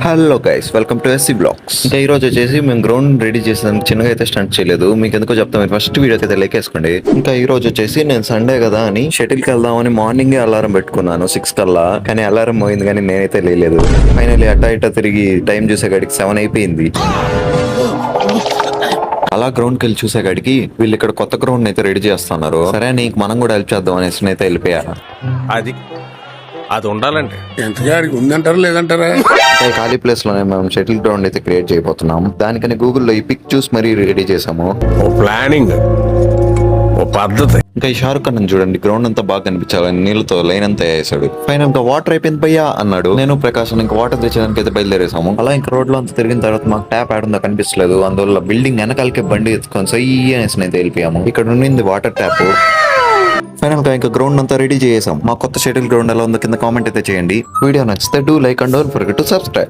Hello guys, welcome to SC blogs. ఇంకా ఈ రోజు వచ్చేసి మేము గ్రౌండ్ రెడీ చేసేదానికి చిన్నగా అయితే స్టార్ట్ చేయలేదు. మీకు ఎందుకో చెప్తాం, మీరు ఫస్ట్ వీడియో అయితే లెక్కేసుకోండి. ఇంకా ఈ రోజు వచ్చేసి నేను సండే కదా అని షటిల్ కి వెళ్దామని మార్నింగే అలారం పెట్టుకున్నాను 6 కల్లా. కానీ అలారం పోయింది కానీ నేనైతే లేదు. ఫైనల్లీ అట్టా ఇట్టా తిరిగి టైం చూసే కాడికి 7 అయిపోయింది. అలా గ్రౌండ్ కి వెళ్ళి చూసే కాడికి వీళ్ళు ఇక్కడ కొత్త గ్రౌండ్ అయితే రెడీ చేస్తున్నారు. సరే నీకు మనం కూడా హెల్ప్ చేద్దాం అనేసి అయితే వెళ్ళిపోయారు. అది ఉండాలంటే ఎంతగా ఉందంటారా లేదంటారా? ఈ ఖాళీ ప్లేస్ లోనే మేము షటిల్ గ్రౌండ్ అయితే క్రియేట్ చేయబోతున్నాం. దానికని గూగుల్లో ఈ పిక్ చూసి మరీ రెడీ చేసాము. ఓ ప్లానింగ్, ఓ పద్ధతి. ఇంకా ఈ షారుఖ్ ఖాన్ చూడండి, గ్రౌండ్ అంతా బాగా కనిపించాలని నీళ్ళతో లైన్ అంతా వేసాడు. ఫైనల్ గా వాటర్ అయిపోయింది భయ్యా అన్నాడు. నేను ప్రకాశం ఇంకా వాటర్ తెచ్చేదానికి అయితే బయలుదేరేసాము. అలా ఇంకా రోడ్ లో అంతా తిరిగిన తర్వాత మాకు ట్యాప్ ఆడుందో కనిపించలేదు. అందువల్ల బిల్డింగ్ వెనకాలకి బండి ఎత్తుకొని సయ్యి అనేసి అయితే వెళ్ళిపోయాము. ఇక్కడ ఉండింది వాటర్ ట్యాప్. ఫైనల్ గా ఇంకా గ్రౌండ్ అంతా రెడీ చేసాం. మా కొత్త షటిల్ గ్రౌండ్ ఎలా ఉందో కింద కామెంట్ అయితే చేయండి. వీడియో నచ్చితే do like and don't forget to subscribe.